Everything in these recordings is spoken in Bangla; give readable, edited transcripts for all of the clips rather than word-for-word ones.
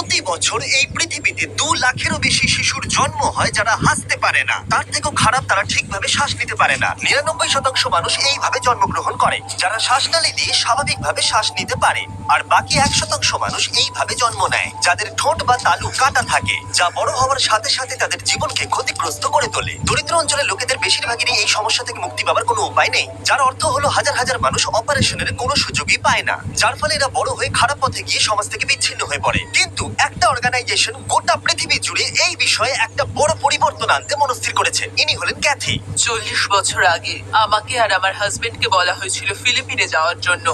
প্রতি বছর এই পৃথিবীতে 2 লাখেরও বেশি শিশুর জন্ম হয় যারা হাসতে পারে না। তার থেকেও খারাপ, তারা ঠিকভাবে শ্বাস নিতে পারে না। 99% মানুষ এইভাবে জন্মগ্রহণ করে, যারা শ্বাসনালী দিয়ে স্বাভাবিকভাবে শ্বাস নিতে পারে। আর বাকি 1% মানুষ এইভাবে জন্ম নেয়, যাদের ঠোঁট বা তালু কাটা থাকে, যা বড় হওয়ার সাথে সাথে তাদের জীবনকে ক্ষতিগ্রস্ত করে তোলে। দরিদ্র অঞ্চলের লোকেদের বেশিরভাগেরই এই সমস্যা থেকে মুক্তি পাওয়ার কোনো উপায় নেই, যার অর্থ হলো হাজার হাজার মানুষ অপারেশনের কোনো সুযোগই পায় না, যার ফলে এরা বড় হয়ে খারাপ পথে গিয়ে সমাজ থেকে বিচ্ছিন্ন হয়ে পড়ে। কিন্তু একটা অর্গানাইজেশন গোটা পৃথিবী জুড়ে এই বিষয়ে একটা বড় পরিবর্তন আনতে মনস্থির করেছে। ইনি হলেন ক্যাথি। 40 বছর আগে আমাকে আর আমার হাজবেন্ডকে বলা হয়েছিল ফিলিপিনে যাওয়ার জন্য।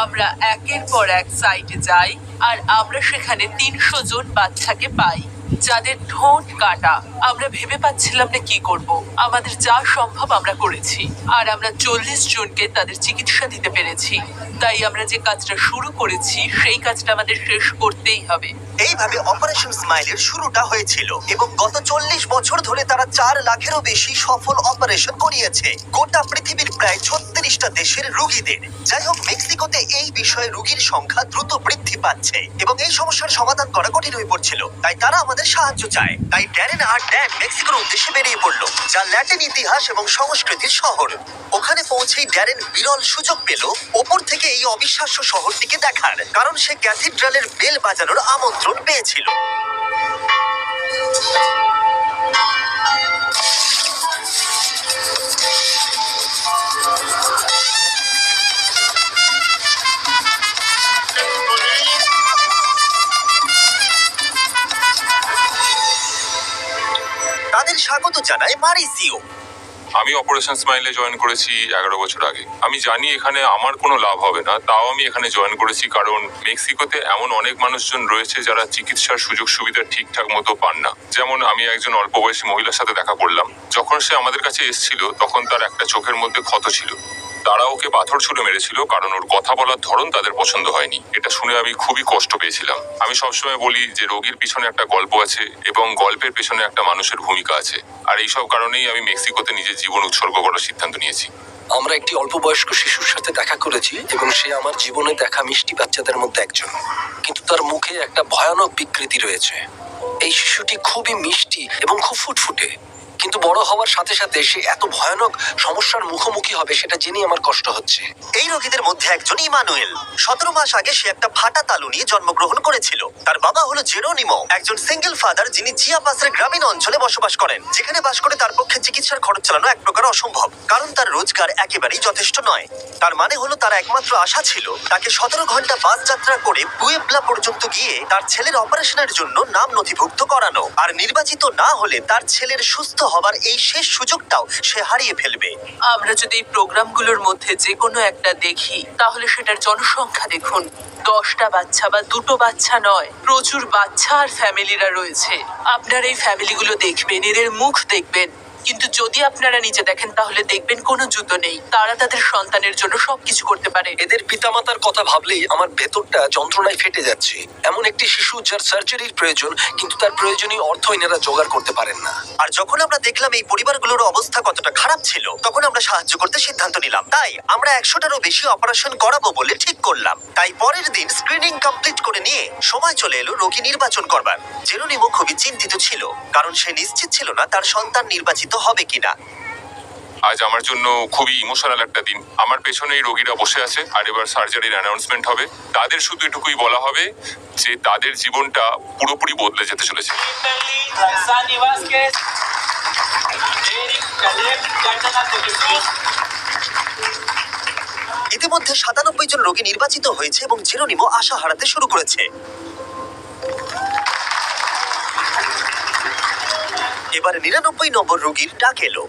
আমরা একের পর এক সাইটে যাই আর আমরা সেখানে 300 জন বাচ্চাকে পাই যাদের ঠোঁট কাটা। আমরা ভেবে পাচ্ছিলাম না কি করব। আমাদের যা সম্ভব আমরা করেছি, আর আমরা 40 জনকে তাদের চিকিৎসা দিতে পেরেছি। তাই আমরা যে কাজটা শুরু করেছি সেই কাজটা আমাদের শেষ করতেই হবে। এইভাবে অপারেশন স্মাইলের শুরুটা হয়েছিল এবং গত 40 বছর ধরে তারা 4 লাখেরও বেশি সফল অপারেশন করিয়েছে গোটা পৃথিবীর প্রায় 36টা দেশের রোগীদের। যাই হোক, মেক্সিকোতে এই বিষয়ে রোগীর সংখ্যা দ্রুত বৃদ্ধি পাচ্ছে এবং এই সমস্যার সমাধান করা কঠিন হয়ে পড়ছিল। তাই তারা আমাদের সাহায্য চায়। তাই ড্যারেন আর ড্যান মেক্সিকোর উদ্দেশ্যে বেরিয়ে পড়লো, যা ল্যাটিন ইতিহাস এবং সংস্কৃতির শহর। ওখানে পৌঁছেই ড্যারেন বিরল সুযোগ পেল ওপর থেকে এই অবিশ্বাস্য শহরটিকে দেখার, কারণ সে ক্যাথিড্রালের বেল বাজানোর আমন্ত্রণ পেয়েছিল। তাদের স্বাগত জানায় মারিসিও। আমি অপারেশন স্মাইলে জয়েন করেছি 11 বছর আগে। আমি জানি এখানে আমার কোনো লাভ হবে না, তাও আমি এখানে জয়েন করেছি কারণ মেক্সিকোতে এমন অনেক মানুষজন রয়েছে যারা চিকিৎসার সুযোগ সুবিধা ঠিকঠাক মতো পান না। যেমন আমি একজন অল্প বয়সী মহিলার সাথে দেখা করলাম। যখন সে আমাদের কাছে এসেছিল তখন তার একটা চোখের মধ্যে ক্ষত ছিল। তারা ওকে পাথর ছুঁড়ে মেরেছিল কারণ ওর কথা বলার ধরন তাদের পছন্দ হয়নি। এটা শুনে আমি খুবই কষ্ট পেয়েছিলাম। আমি সবসময় বলি যে রোগীর পিছনে একটা গল্প আছে এবং গল্পের পেছনে একটা মানুষের ভূমিকা আছে। আর এইসব কারণেই আমি মেক্সিকোতে নিজের জীবন উৎসর্গ করার সিদ্ধান্ত নিয়েছি। আমরা একটি অল্প বয়স্ক শিশুর সাথে দেখা করেছি এবং সে আমার জীবনে দেখা মিষ্টি বাচ্চাদের মধ্যে একজন, কিন্তু তার মুখে একটা ভয়ানক বিকৃতি রয়েছে। এই শিশুটি খুবই মিষ্টি এবং খুব ফুটফুটে, কিন্তু বড় হওয়ার সাথে সাথে সে এত ভয়ানক সমস্যার মুখোমুখি হবে সেটা জেনে আমার কষ্ট হচ্ছে। এই রোগীদের মধ্যে একজন ইমানুয়েল। 17 মাস আগে সে একটা ফাটা তালু নিয়ে জন্মগ্রহণ করেছিল। তার বাবা হলো জেরোনিমো, একজন সিঙ্গেল ফাদার যিনি চিয়াপাসের গ্রামীণ অঞ্চলে বসবাস করেন, যেখানে বাস করে তার পক্ষে চিকিৎসার খরচ চালানো এক প্রকার অসম্ভব, কারণ তার রোজগার একেবারেই যথেষ্ট নয়। তার মানে হলো তার একমাত্র আশা ছিল তাকে 17 ঘন্টা বাস যাত্রা করে পুয়েবলা পর্যন্ত গিয়ে তার ছেলের অপারেশনের জন্য নাম নথিভুক্ত করানো, আর নির্বাচিত না হলে তার ছেলের সুস্থ হবার এই শেষ সুযোগটাও সে হারিয়ে ফেলবে। আমরা যদি এই প্রোগ্রামগুলোর মধ্যে যে কোনো একটা দেখি তাহলে সেটার জনসংখ্যা দেখুন। 10টা বাচ্চা বা 2টো বাচ্চা নয়, প্রচুর বাচ্চা আর ফ্যামিলিরা রয়েছে। আপনারা এই ফ্যামিলিগুলো দেখবেন, এদের মুখ দেখবেন, কিন্তু যদি আপনারা নিচে দেখেন তাহলে দেখবেন কোনো জুতো নেই। তারা তাদের সন্তানের জন্য সবকিছু করতে পারে। এদের পিতামাতার কথা ভাবলেই আমার ভেতরটা যন্ত্রণায় ফেটে যাচ্ছে। এমন একটি শিশু যার সার্জারির প্রয়োজন, কিন্তু তার প্রয়োজনীয় অর্থ এনারা জোগাড় করতে পারেন না। আর যখন আমরা দেখলাম এই পরিবারগুলোর অবস্থা কতটা খারাপ ছিল, তখন আমরা সাহায্য করতে সিদ্ধান্ত নিলাম। তাই আমরা 100টারও বেশি অপারেশন করাবো বলে ঠিক করলাম। তাই পরের দিন স্ক্রিনিং কমপ্লিট করে নিয়ে সময় চলে এলো রোগী নির্বাচন করবার। জেরোনিমো খুবই চিন্তিত ছিল, কারণ সে নিশ্চিত ছিল না তার সন্তান নির্বাচিত হবে কিনা। আজ আমার জন্য খুবই ইমোশনাল একটা দিন। আমার পেছনেই রোগীরা বসে আছে আর এবার সার্জারির অ্যানাউন্সমেন্ট হবে। তাদের শুধু এটুকুই বলা হবে যে তাদের জীবনটা পুরোপুরি বদলে যেতে চলেছে। ইতিমধ্যে 97 জন রোগী নির্বাচিত হয়েছে এবং জেরোনিমো আশা হারাতে শুরু করেছে। এবার 99 নম্বর রোগীর ডাক এলো।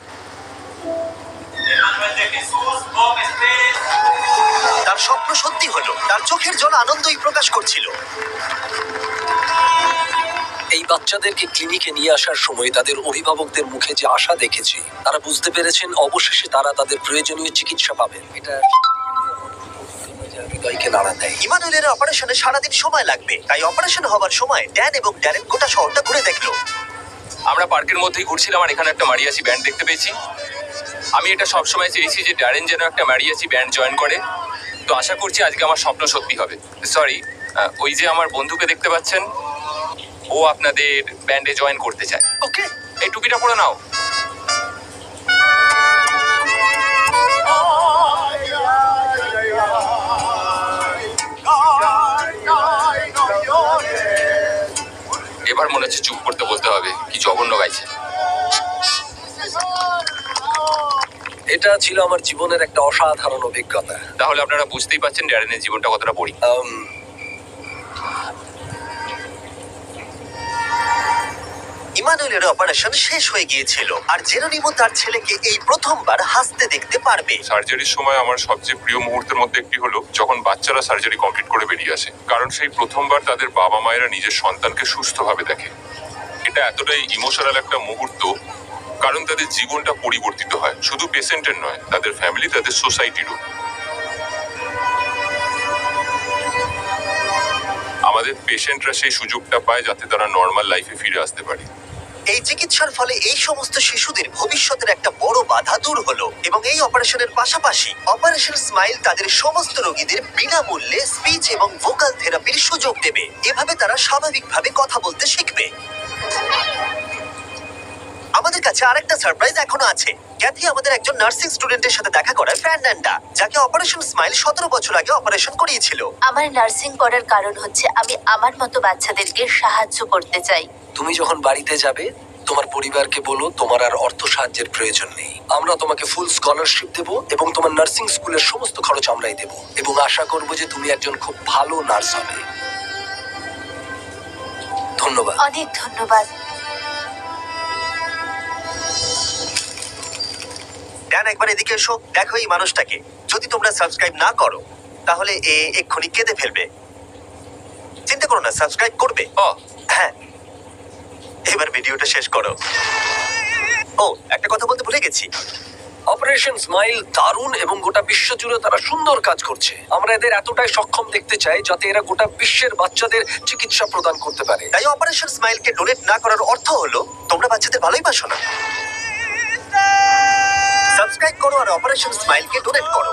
তার স্বপ্ন সত্যি হলো, তার চোখের জল আনন্দই প্রকাশ করছিল। এই বাচ্চাদেরকে ক্লিনিকে নিয়ে আসার সময় তাদের অভিভাবকদের মুখে যে আশা দেখেছি, তারা বুঝতে পেরেছেন অবশেষে তারা তাদের প্রয়োজনীয় চিকিৎসা পাবেন। এটা হৃদয়কে নাড়া দেয়। ইমানুয়েলের অপারেশনে সারাদিন সময় লাগবে, তাই অপারেশন হবার সময় ড্যান এবং ড্যারেন গোটা শহরটা ঘুরে দেখলো। আমরা পার্কের মধ্যেই ঘুরছিলাম আর এখানে একটা মারিয়াচি ব্যান্ড দেখতে পেয়েছি। আমি এটা সবসময় চেয়েছি যে ড্যারেন যেন একটা মারিয়াচি ব্যান্ড জয়েন করে। তো আশা করছি আজকে আমার স্বপ্ন সত্যি হবে। সরি, ওই যে আমার বন্ধুকে দেখতে পাচ্ছেন, ও আপনাদের ব্যান্ডে জয়েন করতে চায়। ওকে, এই টুপিটা পরে নাও। এবার মনে হচ্ছে চুপ করতে বলতে হবে, কি জঘন্য গাইছে। এটা ছিল আমার জীবনের একটা অসাধারণ অভিজ্ঞতা। তাহলে আপনারা বুঝতেই পারছেন ড্যারেনের জীবনটা কতটা বোরিং। ইমানুয়েলের অপারেশন শেষ হয়ে গিয়েছিল আর জেরোনিমো তার ছেলেকে এই প্রথমবার হাসতে দেখতে পারবে। সার্জারির সময় আমার সবচেয়ে প্রিয় মুহূর্তের মধ্যে একটি হলো যখন বাচ্চারা সার্জারি কমপ্লিট করে বেরিয়ে আসে, কারণ সেই প্রথমবার তাদের বাবা মায়েরা নিজের সন্তানকে সুস্থভাবে দেখে। এটা এতটাই ইমোশনাল একটা মুহূর্ত, কারণ তাদের জীবনটা পরিবর্তিত হয়, শুধু পেশেন্টের নয়, তাদের ফ্যামিলি, তাদের সোসাইটিরও। আমাদের পেশেন্টরা সেই সুযোগটা পায় যাতে তারা নর্মাল লাইফে ফিরে আসতে পারে। এই চিকিৎসার ফলে এই সমস্ত শিশুদের ভবিষ্যতের একটা বড় বাধা দূর হলো এবং এই অপারেশনের পাশাপাশি অপারেশন স্মাইল তাদের সমস্ত রোগীদের বিনামূল্যে স্পিচ এবং ভোকাল থেরাপির সুযোগ দেবে। এভাবে তারা স্বাভাবিকভাবে কথা বলতে শিখবে। আমাদের কাছে আরেকটা সারপ্রাইজ এখনো আছে। ক্যাথি আমাদের একজন নার্সিং স্টুডেন্টের সাথে দেখা করায়, ফার্নান্ডা, যাকে অপারেশন স্মাইল 17 বছর আগে অপারেশন করিয়েছিল। আমার নার্সিং করার কারণ হচ্ছে আমি আমার মতো বাচ্চাদেরকে সাহায্য করতে চাই। তুমি যখন বাড়িতে যাবে তোমার পরিবারকে বলো তোমার আর অর্থ সাহায্যের প্রয়োজন নেই। আমরা তোমাকে ফুল স্কলারশিপ দেব এবং তোমার নার্সিং স্কুলের সমস্ত খরচ আমরাই দেব এবং আশা করব যে তুমি একজন খুব ভালো নার্স হবে। ধন্যবাদ। অনেক ধন্যবাদ। ড্যান, একবার এদিকে এসো, দেখো এই মানুষটাকে। যদি তোমরা সাবস্ক্রাইব না করো তাহলে এ এক্ষুনি কেঁদে ফেলবে। চিন্তা করো না, সাবস্ক্রাইব করবে। ও হ্যাঁ, এবার ভিডিওটা শেষ করো। ও, একটা কথা বলতে ভুলে গেছি। অপারেশন স্মাইল দারুণ এবং গোটা বিশ্ব জুড়ে তারা সুন্দর কাজ করছে। আমরা এদের এতটাই সক্ষম দেখতে চাই যাতে এরা গোটা বিশ্বের বাচ্চাদের চিকিৎসা প্রদান করতে পারে। তাই অপারেশন স্মাইলকে ডোনেট না করার অর্থ হলো তোমরা বাচ্চাদের ভালোই বাসো না। সাবস্ক্রাইব করো আর অপারেশন স্মাইলকে ডোনেট করো।